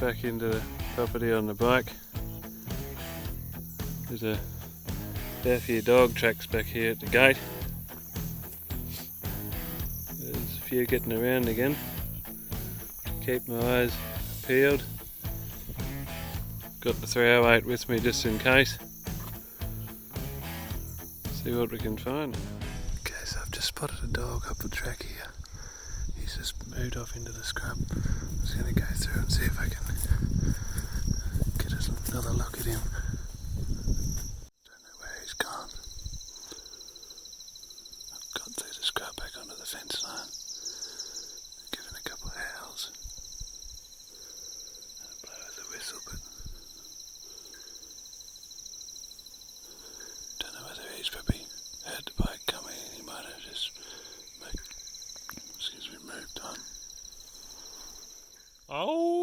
back into the property on the bike. There's a fair few dog tracks back here at the gate. There's a few getting around again. Keep my eyes peeled. Got the 308 with me just in case. See what we can find. Okay, so I've just spotted a dog up the track here. He's just moved off into the scrub. I'm just going to go through and see if I can get another look at him. Don't know where he's gone. I've got through the scrub back onto the fence line. Given a couple of howls. And a blow of the whistle, but don't know whether he's probably heard the bike coming and he might have just moved on. Oh!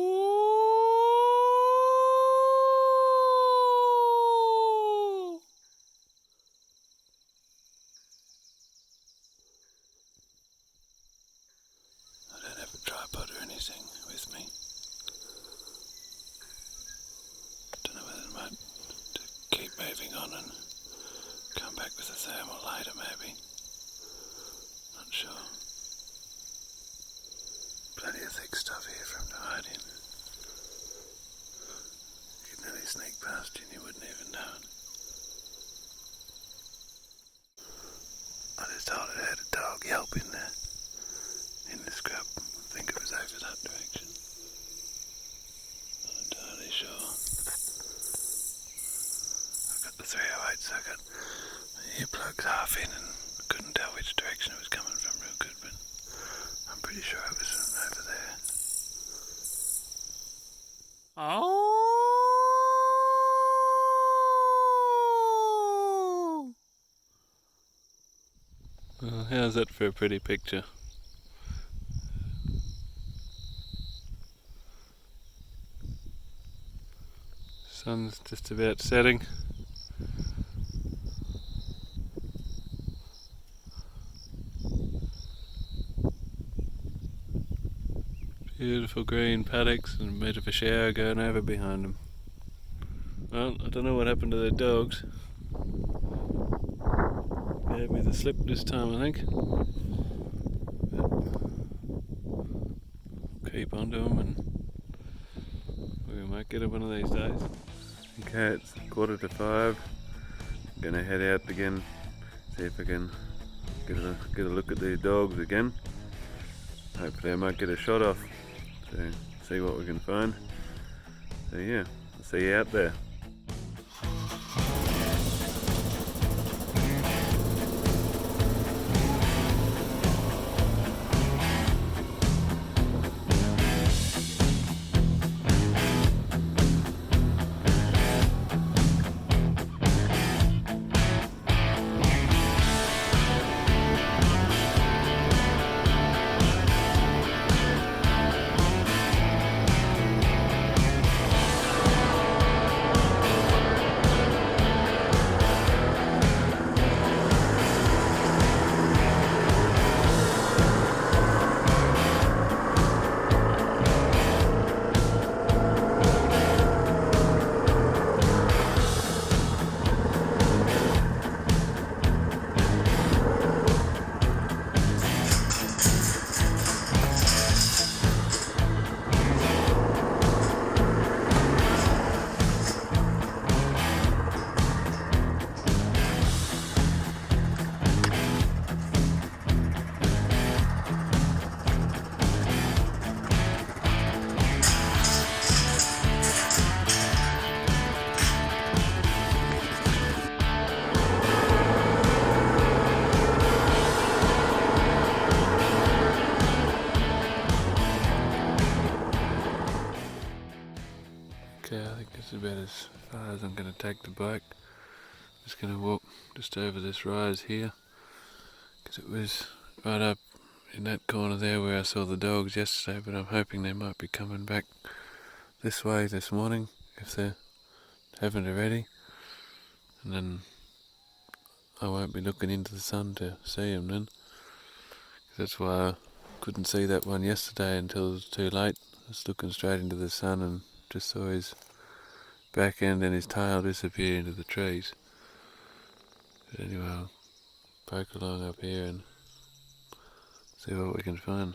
I don't have a tripod or anything with me. Don't know whether I might keep moving on and come back with a thermal later maybe. Not sure. Plenty of thick stuff here for him to hide in. You could nearly sneak past you and you wouldn't even know it. I just thought I heard a dog yelp in the scrub. I think it was over that direction. Not entirely sure. I've got the 308, so I got the earplugs half in and couldn't tell which direction it was coming from real good, but I'm pretty sure it was from over there. Oh! Well, how's that for a pretty picture? Sun's just about setting. Beautiful green paddocks and a bit of a shower going over behind them. Well, I don't know what happened to the dogs. Gave me the slip this time, I think. But keep on to them and we might get it one of these days. Okay, it's 4:45. I'm gonna head out again, see if I can get a look at these dogs again. Hopefully I might get a shot off. So see what we can find. So yeah, I'll see you out there. Okay, I think that's about as far as I'm going to take the bike. Just going to walk just over this rise here, because it was right up in that corner there where I saw the dogs yesterday, but I'm hoping they might be coming back this way this morning if they haven't already, and then I won't be looking into the sun to see them then. That's why I couldn't see that one yesterday until it was too late. was looking straight into the sun and just saw his back end and his tail disappear into the trees. But anyway, I'll poke along up here and see what we can find.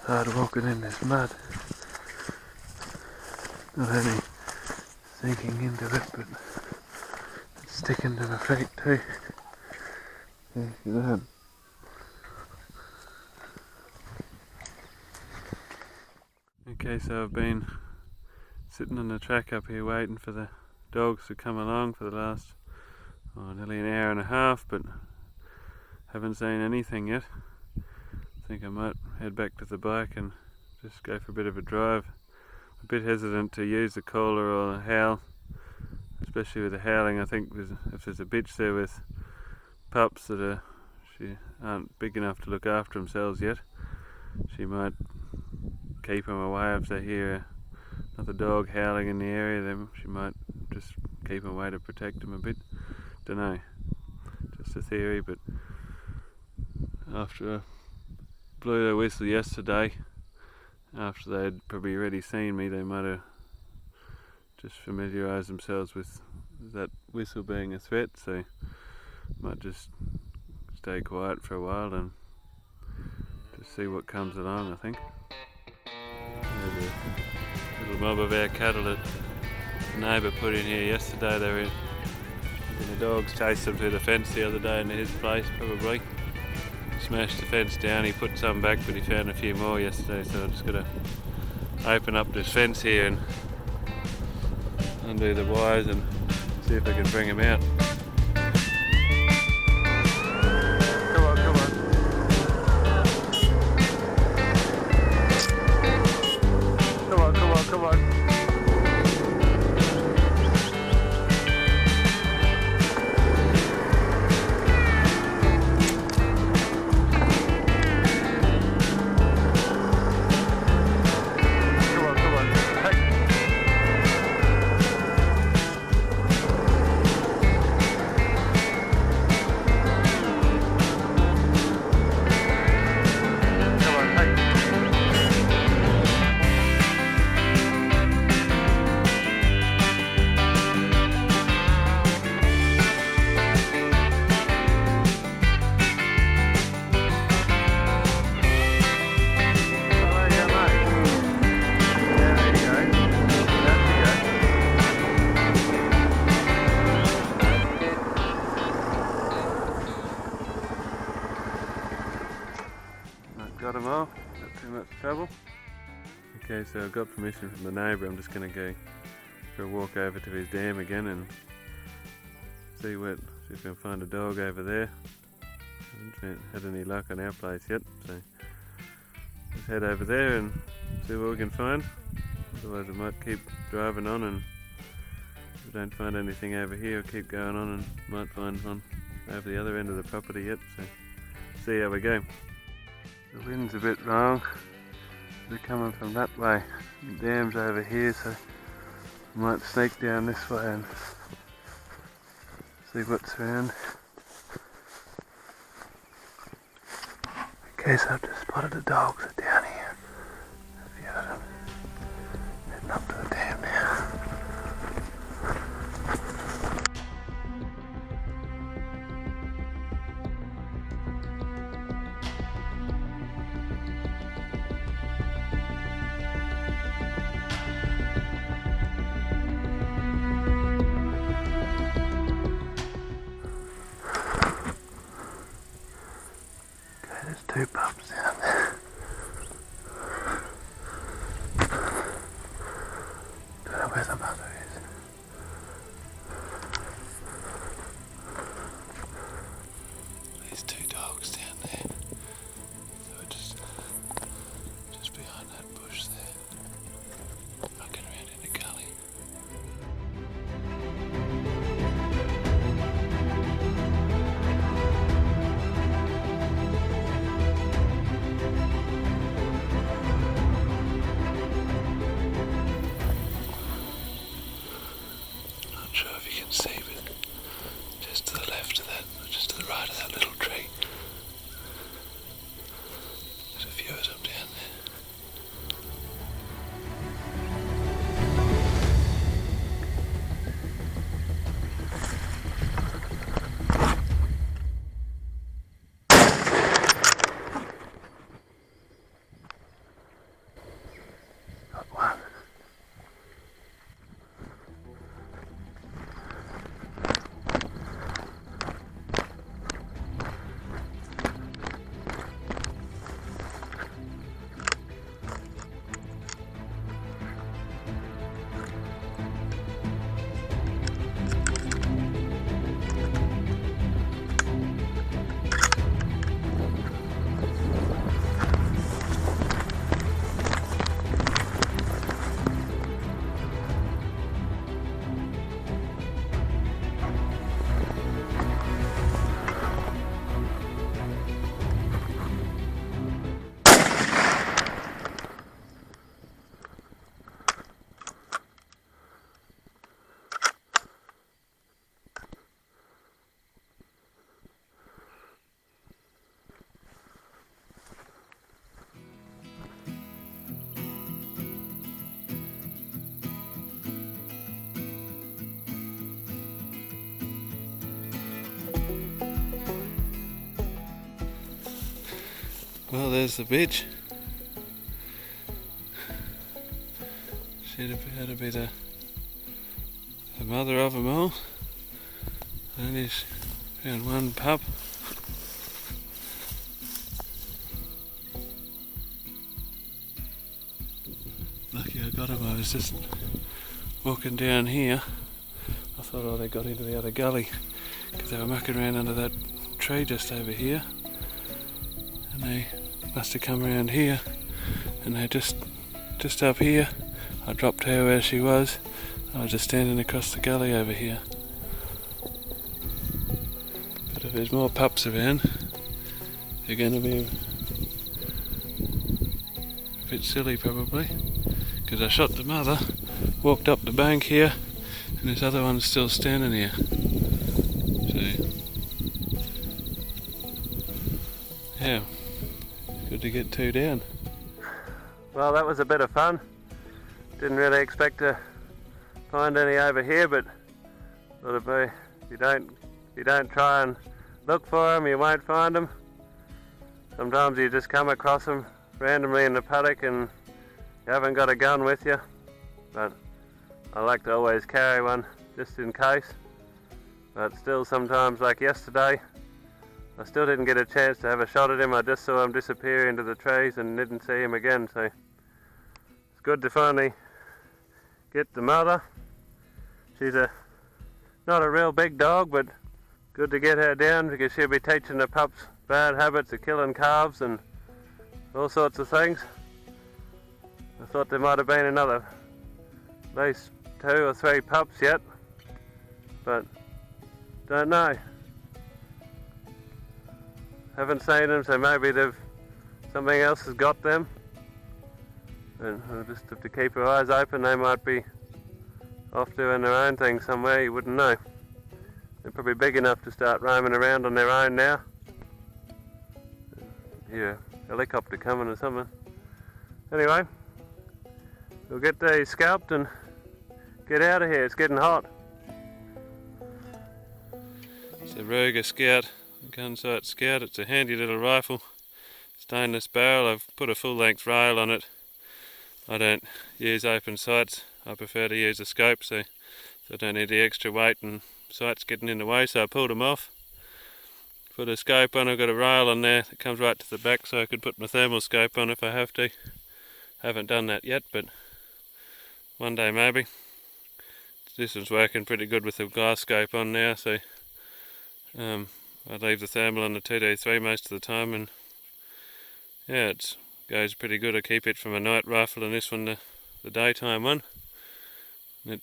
Hard walking in this mud. Not only sinking into it, but it's sticking to my feet too. Look at that. Okay, so I've been sitting on the track up here waiting for the dogs to come along for the last nearly an hour and a half, but haven't seen anything yet. I think I might head back to the bike and just go for a bit of a drive. A bit hesitant to use the collar or the howl, especially with the howling. I think if there's a bitch there with pups that aren't big enough to look after themselves yet, she might keep them away. If they hear another dog howling in the area, then she might just keep them away to protect them a bit. Don't know, just a theory, but after I blew the whistle yesterday, after they'd probably already seen me, they might have just familiarised themselves with that whistle being a threat, so might just stay quiet for a while and just see what comes along, I think. There's a little mob of our cattle that the neighbour put in here yesterday. They were the dogs chased them through the fence the other day into his place, probably. Smashed the fence down. He put some back, but he found a few more yesterday, so I'm just got to open up this fence here and undo the wires and see if I can bring him out. Come on, come on. Come on, come on, come on. Got them all, not too much trouble. Okay, so I've got permission from the neighbour. I'm just going to go for a walk over to his dam again and see if I can find a dog over there. Haven't had any luck on our place yet, so just head over there and see what we can find. Otherwise I might keep driving on, and if I don't find anything over here, I'll keep going on and might find one over the other end of the property yet, so see how we go. The wind's a bit wrong. They're coming from that way. The dam's over here, so I might sneak down this way and see what's around. Okay, so I've just spotted the dogs are down here. A few of them heading up to the dam now. Two pups down there. Don't know where the mother is. These two dogs down there. They were just behind that bush there. Mucking around in the gully. Well, there's the bitch. She'd appear to be the mother of them all. Only found one pup. Lucky I got him. I was just walking down here. I thought, oh, they got into the other gully because they were mucking around under that tree just over here, and they must have come around here, and they just up here. I dropped her where she was. I was just standing across the gully over here. But if there's more pups around, they're going to be a bit silly probably, because I shot the mother, walked up the bank here, and this other one's still standing here. So, yeah, good to get two down. Well, that was a bit of fun. Didn't really expect to find any over here, but thought it'd be, if you don't try and look for them, you won't find them. Sometimes you just come across them randomly in the paddock and you haven't got a gun with you, but I like to always carry one just in case. But still, sometimes, like yesterday, I still didn't get a chance to have a shot at him. I just saw him disappear into the trees and didn't see him again, so it's good to finally get the mother. She's not a real big dog, but good to get her down because she'll be teaching the pups bad habits of killing calves and all sorts of things. I thought there might have been another, at least 2 or 3 pups yet, but don't know. Haven't seen them, so maybe something else has got them. And we'll just have to keep our eyes open. They might be off doing their own thing somewhere, you wouldn't know. They're probably big enough to start roaming around on their own now. Yeah, helicopter coming or something. Anyway, we'll get these scalped and get out of here. It's getting hot. It's a Ruger Scout, gun-sight Scout. It's a handy little rifle, stainless barrel. I've put a full-length rail on it. I don't use open sights. I prefer to use a scope, so I don't need the extra weight and sights getting in the way, so I pulled them off. Put a scope on. I've got a rail on there that comes right to the back, so I could put my thermal scope on if I have to. Haven't done that yet, but one day maybe. This one's working pretty good with the glass scope on now, so I leave the thermal on the 2D3 most of the time, and yeah, it goes pretty good. I keep it from a night rifle and this one the daytime one. It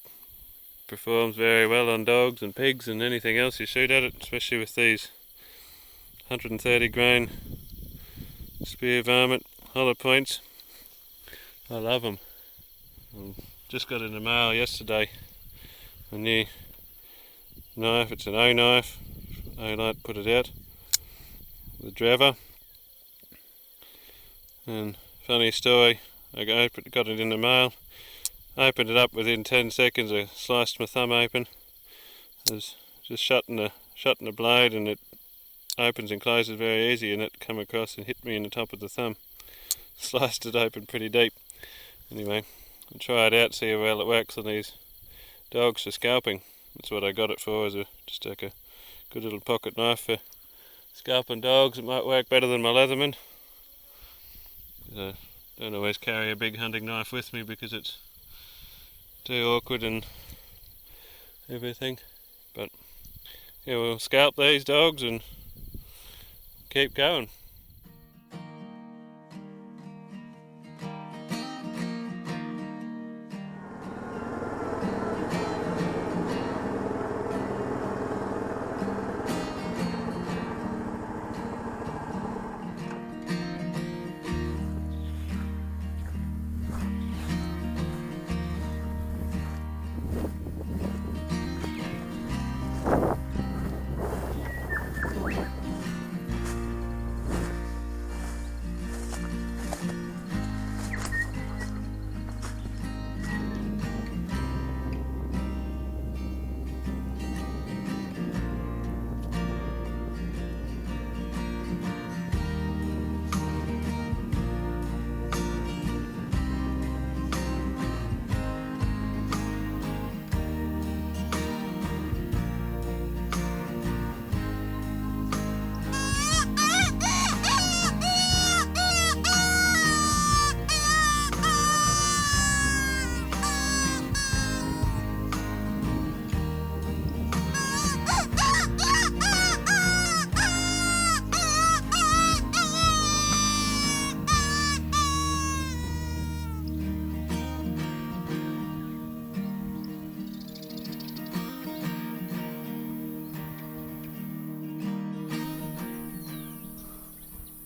performs very well on dogs and pigs and anything else you shoot at it, especially with these 130 grain spear varmint hollow points. I love them. Just got in the mail yesterday a new knife. It's an O knife. O-Light put it out. The Driver. And funny story, I got it in the mail, opened it up within 10 seconds, I sliced my thumb open. I was just shutting the blade, and it opens and closes very easy, and it come across and hit me in the top of the thumb. Sliced it open pretty deep. Anyway, I'll try it out, see how well it works on these dogs for scalping. That's what I got it for, just like a good little pocket knife for scalping dogs. It might work better than my Leatherman. I don't always carry a big hunting knife with me because it's too awkward and everything. But yeah, we'll scalp these dogs and keep going.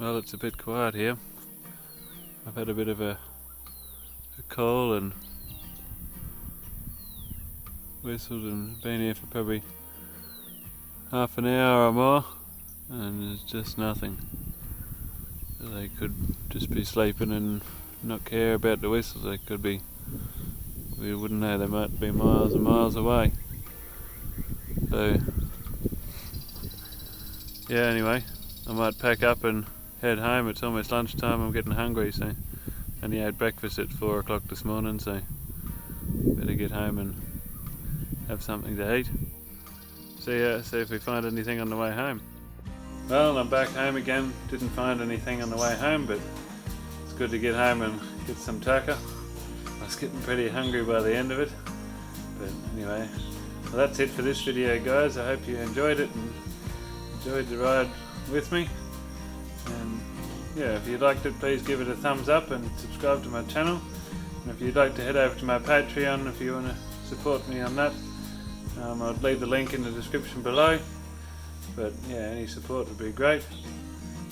Well, it's a bit quiet here. I've had a bit of a call and whistled and been here for probably half an hour or more, and there's just nothing. They could just be sleeping and not care about the whistles. They could be, we wouldn't know, they might be miles and miles away. So yeah, anyway, I might pack up and head home. It's almost lunchtime, I'm getting hungry, so I only ate breakfast at 4 o'clock this morning, so better get home and have something to eat. See if we find anything on the way home. Well, I'm back home again. Didn't find anything on the way home, but it's good to get home and get some tucker. I was getting pretty hungry by the end of it. But anyway, well, that's it for this video, guys. I hope you enjoyed it and enjoyed the ride with me. And yeah, if you liked it, please give it a thumbs up and subscribe to my channel. And if you'd like to head over to my Patreon if you want to support me on that, I'll leave the link in the description below. But yeah, any support would be great.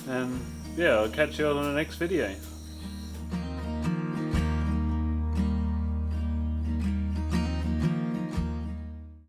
And yeah, I'll catch you all in the next video.